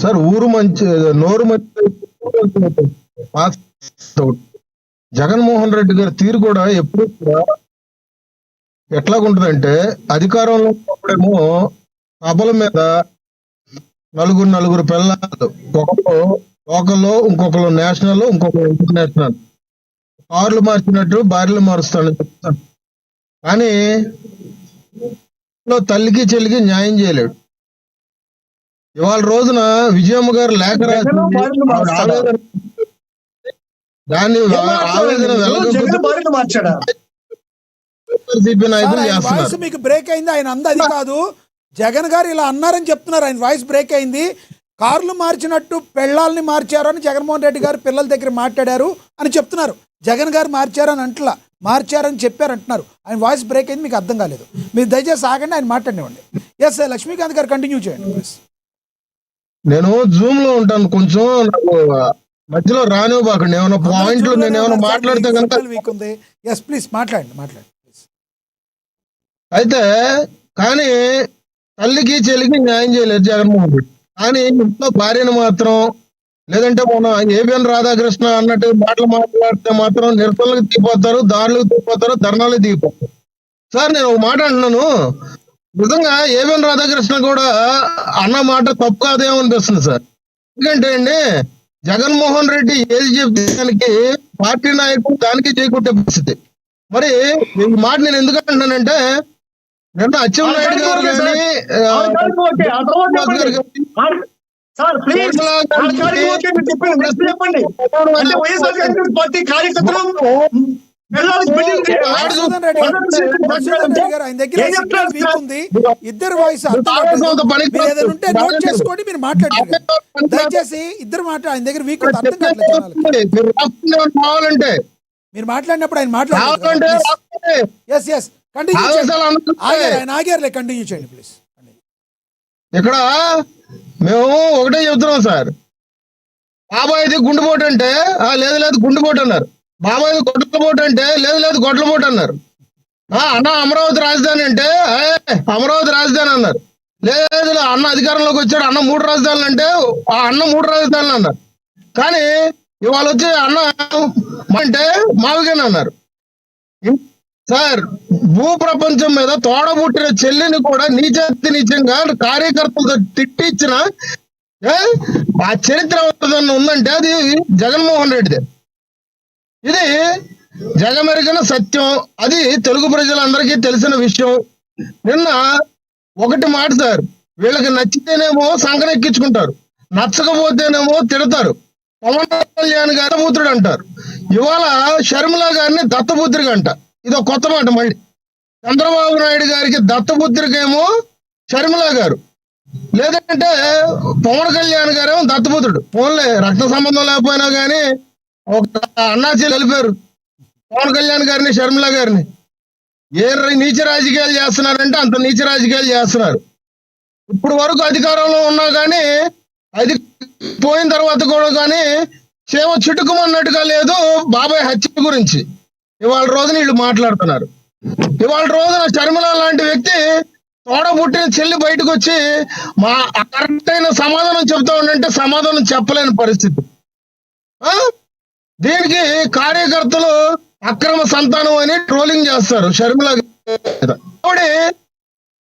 Sir ఊరు మంచి నోరు మంచి జగన్మోహన్ రెడ్డి గారి తీరు కూడా ఎప్పుడు కూడా ఎట్లాగుంటదంటే అధికారంలో ఉన్నప్పుడేమో సభల మీద నలుగురు పిల్లలు ఒకరు లోకల్లో, ఇంకొకరు నేషనల్, ఇంకొకరు ఇంటర్నేషనల్, కార్లు మార్చినట్టు భార్యలు మారుస్తాను చెప్తాను. కానీ తల్లికి చెల్లికి న్యాయం చేయలేడు. ఇవాళ రోజున విజయమ్మ గారు లేఖ రాసి దాన్ని ఆవేదన వాయిస్ మీకు బ్రేక్ అయింది. ఆయన అది కాదు, జగన్ గారు ఇలా అన్నారని చెప్తున్నారు. ఆయన వాయిస్ బ్రేక్ అయింది. కార్లు మార్చినట్టు పెళ్ళాలని మార్చారు అని జగన్మోహన్ రెడ్డి గారు పిల్లల దగ్గర మాట్లాడారు అని చెప్తున్నారు. జగన్ గారు మార్చారని అంటలా, మార్చారని చెప్పారు అంటున్నారు. ఆయన వాయిస్ బ్రేక్ అయింది, మీకు అర్థం కాలేదు. మీరు దయచేసి ఆగండి, ఆయన మాట్లాడినివ్వండి. ఎస్ లక్ష్మీకాంత్ గారు కంటిన్యూ చేయండి ప్లీజ్. నేను జూమ్ లో ఉంటాను, కొంచెం నాకు మధ్యలో రానివ్వబాకండి. ఏమైనా పాయింట్లు నేను ఏమైనా మాట్లాడితే కనుక వీక్ ఉంది. ఎస్ ప్లీజ్ మాట్లాడండి. అయితే కానీ తల్లికి చెల్లికి న్యాయం చేయలేదు జగన్మోహన్ రెడ్డి. కానీ ఇంట్లో భార్యను మాత్రం, లేదంటే మన ఏబిఎన్ రాధాకృష్ణ అన్నట్టు మాటలు మాట్లాడితే మాత్రం నిరసనలకు దిగిపోతారు, దారులకు దిగిపోతారు, ధర్నాలకు దిగిపోతారు. సార్ నేను ఒక మాట అంటున్నాను, నిజంగా ఏబిఎన్ రాధాకృష్ణ కూడా అన్న మాట తప్పు కాదేమో అనిపిస్తుంది సార్. ఎందుకంటే అండి జగన్మోహన్ రెడ్డి ఏది చెప్తే దానికి పార్టీ నాయకులు దానికి చేయకుంటే పరిస్థితి. మరి ఈ మాట నేను ఎందుకు అంటున్నానంటే, నిన్న అచ్చెన్నాయుడు గారు కానీ ఇద్దరు వాయిస్ ఉంటే నోట్ చేసుకోండి, మీరు మాట్లాడండి. దయచేసి ఇద్దరు ఆయన దగ్గర వీక్ అర్థం కావాలంటే మీరు మాట్లాడినప్పుడు ఆయన మాట్లాడండి. ఆయన ఆగారులే, కంటిన్యూ చేయండి ప్లీజ్. ఇక్కడ మేము ఒకటే చెబుతున్నాం సార్, బాబాయిది గుండెపోటు అంటే లేదు గుండెపోటు అన్నారు. బాబాయిది గొడ్లపోటు అంటే లేదు గొడ్లపోటు అన్నారు. అన్న అమరావతి రాజధాని అంటే అమరావతి రాజధాని అన్నారు. లేదు అన్న అధికారంలోకి వచ్చాడు, అన్న 3 రాజధానులు అంటే అన్న 3 రాజధానులు అన్నారు. కానీ ఇవాళ వచ్చి అన్న అంటే మావిగానే అన్నారు. సార్ భూ ప్రపంచం మీద తోడబుట్టిన చెల్లిని కూడా నీచంగా కార్యకర్తలతో తిట్టించిన ఆ చరిత్ర ఉందంటే అది జగన్మోహన్ రెడ్డిదే. ఇది జగమెరిగిన సత్యం, అది తెలుగు ప్రజలందరికీ తెలిసిన విషయం. నిన్న ఒకటి మాట సార్, వీళ్ళకి నచ్చితేనేమో సంకనెక్కించుకుంటారు, నచ్చకపోతేనేమో తిడతారు. పవన్ కళ్యాణ్ గారి దత్తపుత్రుడు అంటారు, ఇవాళ షర్మిల గారిని దత్తపుత్రిక అంట. ఇదో కొత్త మాట. మళ్ళీ చంద్రబాబు నాయుడు గారికి దత్తపుత్రికేమో షర్మిల గారు, లేదంటే పవన్ కళ్యాణ్ గారేమో దత్తపుత్రుడు. ఫోన్లే రక్త సంబంధం లేకపోయినా కానీ ఒక అన్నాచి కలిపారు పవన్ కళ్యాణ్ గారిని షర్మిల గారిని. ఏ నీచ రాజకీయాలు చేస్తున్నారంటే అంత నీచ రాజకీయాలు చేస్తున్నారు. ఇప్పుడు వరకు అధికారంలో ఉన్నా కానీ అది పోయిన తర్వాత కూడా కానీ సేవ చిటుకుమన్నట్టుగా లేదు బాబాయ్ హత్య గురించి. ఇవాళ రోజున వీళ్ళు మాట్లాడుతున్నారు. ఇవాళ రోజున షర్మిల లాంటి వ్యక్తి తోడబుట్టిన చెల్లి బయటకు వచ్చి మా కరెక్ట్ అయిన సమాధానం చెప్తా ఉండంటే సమాధానం చెప్పలేని పరిస్థితి. దీనికి కార్యకర్తలు అక్రమ సంతానం అని ట్రోలింగ్ చేస్తారు షర్మిల.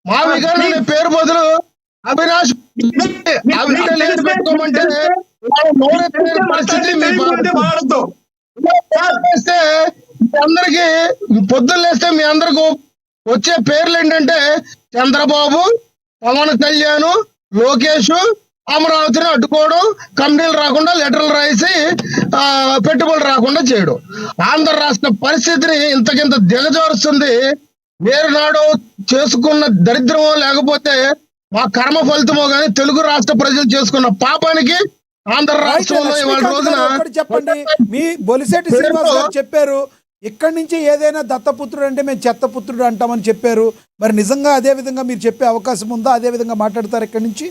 మావి గారు అనే పేరు బదులు అవినాష్ పెట్టుకోమంటే పరిస్థితి. అందరికి పొద్దున్న లేస్తే మీ అందరికి వచ్చే పేర్లు ఏంటంటే చంద్రబాబు, పవన్ కళ్యాణ్, లోకేష్ అమరావతిని అడ్డుకోవడం, కంపెనీలు రాకుండా లెటర్లు రాసి పెట్టుబడులు రాకుండా చేయడం. ఆంధ్ర రాష్ట్ర పరిస్థితిని ఇంతకింత దిగజారుస్తుంది. నేరు నాడు చేసుకున్న దరిద్రమో లేకపోతే మా కర్మ ఫలితమో గాని తెలుగు రాష్ట్ర ప్రజలు చేసుకున్న పాపానికి ఆంధ్ర రాష్ట్రంలో ఇవాళ రోజున చెప్పండి. మీ బొలిశెట్టి శ్రీనివాస్ గారు చెప్పారు, ఇక్కడి నుంచి ఏదైనా దత్తపుత్రుడు అంటే మేము చెత్తపుత్రుడు అంటామని చెప్పారు. మరి నిజంగా అదే విధంగా మీరు చెప్పే అవకాశం ఉందా? అదే విధంగా మాట్లాడతారు ఇక్కడి నుంచి?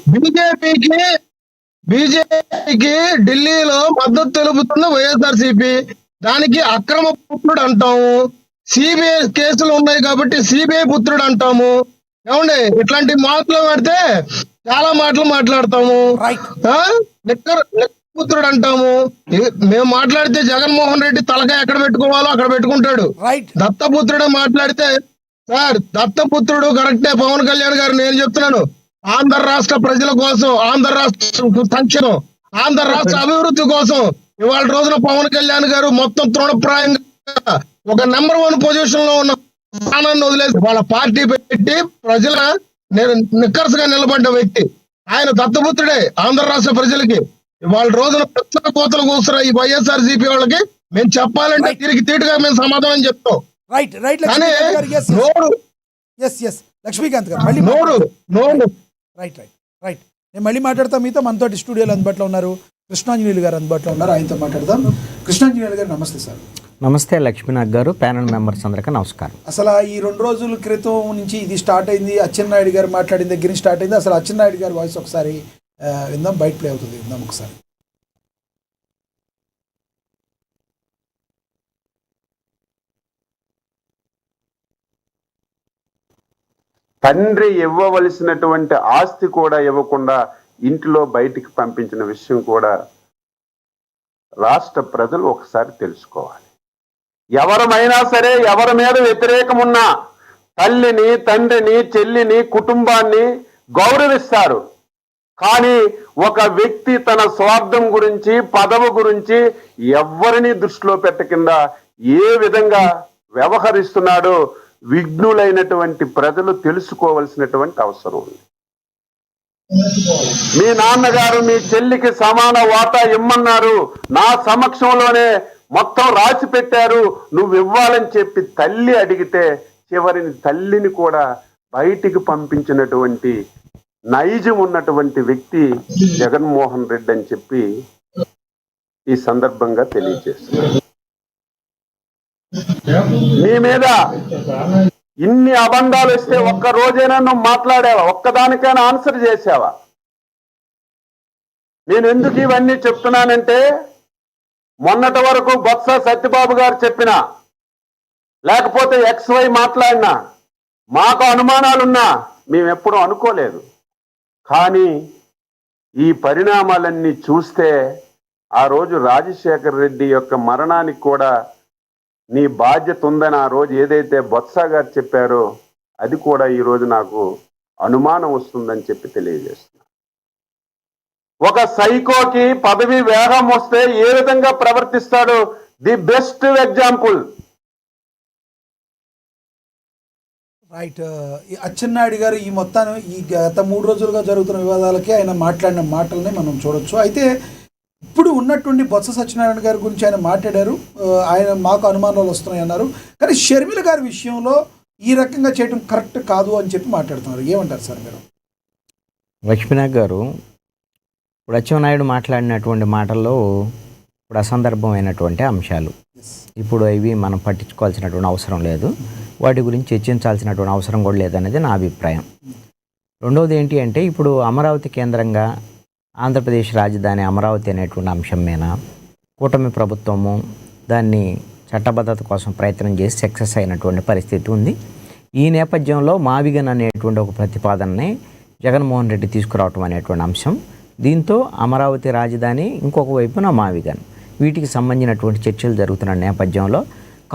బీజేపీకి ఢిల్లీలో మద్దతు తెలుపుతున్న వైఎస్ఆర్సీపీ, దానికి అక్రమ పుత్రుడు అంటాము. సిబిఐ కేసులు ఉన్నాయి కాబట్టి సిబిఐ పుత్రుడు అంటాము. ఏమండి ఇట్లాంటి మాటలు పడితే చాలా మాటలు మాట్లాడతాము. రైట్ ఆ? పుత్రుడు అంటాము. మేము మాట్లాడితే జగన్మోహన్ రెడ్డి తలకాయ ఎక్కడ పెట్టుకోవాలో అక్కడ పెట్టుకుంటాడు. రైట్ దత్తపుత్రుడే మాట్లాడితే సార్ దత్తపుత్రుడు కరెక్టే. పవన్ కళ్యాణ్ గారు నేను చెప్తున్నాను, ఆంధ్ర రాష్ట్ర ప్రజల కోసం, ఆంధ్ర రాష్ట్ర సంక్షేమం, ఆంధ్ర రాష్ట్ర అభివృద్ధి కోసం ఇవాళ రోజున పవన్ కళ్యాణ్ గారు మొత్తం తృణప్రాయంగా ఒక నెంబర్ 1 పొజిషన్ లో ఉన్న స్థానాన్ని వదిలేసి వాళ్ళ పార్టీ పెట్టి ప్రజల నిక్కర్సగా నిలబడ్డ వ్యక్తి ఆయన. దత్తపుత్రుడే ఆంధ్ర రాష్ట్ర ప్రజలకి. ఇవాళ రోజున ప్రజల కోతలు కూస్తున్న ఈ వైఎస్ఆర్సీపీ వాళ్ళకి మేము చెప్పాలంటే తిరిగి తీటుగా మేము సమాధానం చెప్తాం. రైట్ రైట్ కానీ లక్ష్మీకాంత్ గారు ఎస్ నోరు ఎస్ లక్ష్మీకాంత్ గారు మళ్ళీ నోరు నోరు రైట్ రైట్ రైట్ నేను మళ్ళీ మాట్లాడతాం మీతో. మనతోటి స్టూడియోలో అందుబాటులో ఉన్నారు కృష్ణాంజనేయులు గారు అందుబాటులో ఉన్నారు, ఆయనతో మాట్లాడదాం. కృష్ణాంజనేయులు గారు నమస్తే సార్. నమస్తే లక్ష్మీనాథ్ గారు, ప్యానల్ మెంబర్స్ అందరికీ నమస్కారం. అసలు ఈ 2 రోజుల క్రితం నుంచి ఇది స్టార్ట్ అయింది, అచ్చెన్నాయుడు గారు మాట్లాడిన దగ్గర నుంచి స్టార్ట్ అయింది. అసలు అచ్చెన్నాయుడు గారి వాయిస్ ఒకసారి విందాం, బయట ప్లే అవుతుంది, విందాం ఒకసారి. తండ్రి ఇవ్వవలసినటువంటి ఆస్తి కూడా ఇవ్వకుండా ఇంటిలో బయటికి పంపించిన విషయం కూడా రాష్ట్ర ప్రజలు ఒకసారి తెలుసుకోవాలి. ఎవరమైనా సరే, ఎవరి మీద వ్యతిరేకం ఉన్నా తల్లిని, తండ్రిని, చెల్లిని, కుటుంబాన్ని గౌరవిస్తారు. కానీ ఒక వ్యక్తి తన స్వార్థం గురించి, పదవి గురించి ఎవరిని దృష్టిలో పెట్టకుండా ఏ విధంగా వ్యవహరిస్తున్నాడో విఘ్నులైనటువంటి ప్రజలు తెలుసుకోవలసినటువంటి అవసరం ఉంది. మీ నాన్నగారు మీ చెల్లికి సమాన వాటా ఇమ్మన్నారు, నా సమక్షంలోనే మొత్తం రాసి పెట్టారు, నువ్వు ఇవ్వాలని చెప్పి తల్లి అడిగితే చివరిని తల్లిని కూడా బయటికి పంపించినటువంటి నైజం ఉన్నటువంటి వ్యక్తి జగన్మోహన్ రెడ్డి అని చెప్పి ఈ సందర్భంగా తెలియజేస్తున్నారు. నీ మీద ఇన్ని అబంధాలు ఇస్తే ఒక్క రోజైనా నువ్వు మాట్లాడావా? ఒక్కదానికైనా ఆన్సర్ చేసావా? నేను ఎందుకు ఇవన్నీ చెప్తున్నానంటే, మొన్నటి వరకు బొత్స సత్యబాబు గారు చెప్పినా, లేకపోతే XY మాట్లాడినా, మాకు అనుమానాలున్నా మేమెప్పుడూ అనుకోలేదు. కానీ ఈ పరిణామాలన్నీ చూస్తే ఆ రోజు రాజశేఖర్ రెడ్డి యొక్క మరణానికి కూడా నీ బాధ్యత ఉందని ఆ రోజు ఏదైతే బొత్స గారు చెప్పారో అది కూడా ఈరోజు నాకు అనుమానం వస్తుందని చెప్పి తెలియజేస్తున్నా. ఒక సైకోకి పదవి వేగం వస్తే ఏ విధంగా ప్రవర్తిస్తాడో the best example. Right Atchannaidu garu ఈ మొత్తాన్ని ఈ గత 3 రోజులుగా జరుగుతున్న వివాదాలకి ఆయన మాట్లాడిన మాటల్ని మనం చూడొచ్చు. అయితే ఇప్పుడు ఉన్నటువంటి బొత్స సత్యనారాయణ గారి గురించి ఆయన మాట్లాడారు, ఆయన మాకు అనుమానాలు వస్తున్నాయి అన్నారు. కానీ షర్మిల గారి విషయంలో ఈ రకంగా చేయడం కరెక్ట్ కాదు అని చెప్పి మాట్లాడుతున్నారు. ఏమంటారు సార్ మీరు? లక్ష్మీనాథ్ గారు, ఇప్పుడు అచ్చెన్నాయుడు మాట్లాడినటువంటి మాటల్లో ఇప్పుడు అసందర్భమైనటువంటి అంశాలు, ఇప్పుడు ఇవి మనం పట్టించుకోవాల్సినటువంటి అవసరం లేదు, వాటి గురించి చర్చించాల్సినటువంటి అవసరం కూడా లేదనేది నా అభిప్రాయం. రెండవది ఏంటి అంటే, ఇప్పుడు అమరావతి కేంద్రంగా ఆంధ్రప్రదేశ్ రాజధాని అమరావతి అనేటువంటి అంశం మీద కూటమి ప్రభుత్వము దాన్ని చట్టబద్ధత కోసం ప్రయత్నం చేసి సక్సెస్ అయినటువంటి పరిస్థితి ఉంది. ఈ నేపథ్యంలో మావిగన్ అనేటువంటి ఒక ప్రతిపాదనని జగన్మోహన్ రెడ్డి తీసుకురావటం అనేటువంటి అంశం, దీంతో అమరావతి రాజధాని, ఇంకొక వైపున మావిగన్, వీటికి సంబంధించినటువంటి చర్చలు జరుగుతున్న నేపథ్యంలో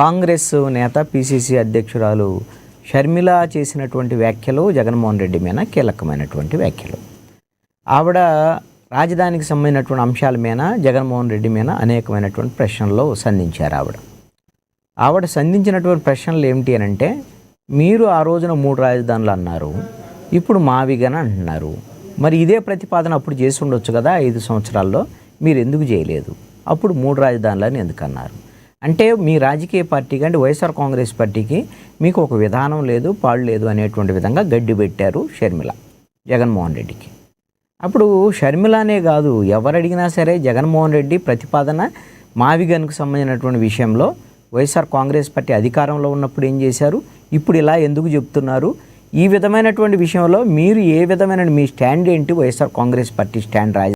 కాంగ్రెస్ నేత పిసిసి అధ్యక్షురాలు షర్మిల చేసినటువంటి వ్యాఖ్యలు జగన్మోహన్ రెడ్డి మీద కీలకమైనటువంటి వ్యాఖ్యలు. ఆవిడ రాజధానికి సంబంధించినటువంటి అంశాల మీద జగన్మోహన్ రెడ్డి మీద అనేకమైనటువంటి ప్రశ్నలు సంధించారు. ఆవిడ సంధించినటువంటి ప్రశ్నలు ఏమిటి అని అంటే, మీరు ఆ రోజున 3 రాజధానులు అన్నారు, ఇప్పుడు మావిగన్ అంటున్నారు. మరి ఇదే ప్రతిపాదన అప్పుడు చేసి ఉండొచ్చు కదా 5 సంవత్సరాల్లో, మీరు ఎందుకు చేయలేదు? అప్పుడు 3 రాజధానులని ఎందుకు అన్నారు? అంటే మీ రాజకీయ పార్టీకి, అంటే వైఎస్ఆర్ కాంగ్రెస్ పార్టీకి మీకు ఒక విధానం లేదు, పాడు లేదు అనేటువంటి విధంగా గడ్డి పెట్టారు షర్మిల జగన్మోహన్ రెడ్డికి. అప్పుడు షర్మిలనే కాదు, ఎవరు అడిగినా సరే జగన్మోహన్ రెడ్డి ప్రతిపాదన మావిగన్కు సంబంధించినటువంటి విషయంలో వైఎస్ఆర్ కాంగ్రెస్ పార్టీ అధికారంలో ఉన్నప్పుడు ఏం చేశారు, ఇప్పుడు ఇలా ఎందుకు చెప్తున్నారు, ఈ విధమైనటువంటి విషయంలో మీరు ఏ విధమైన మీ స్టాండ్ ఏంటి, వైఎస్ఆర్ కాంగ్రెస్ పార్టీ స్టాండ్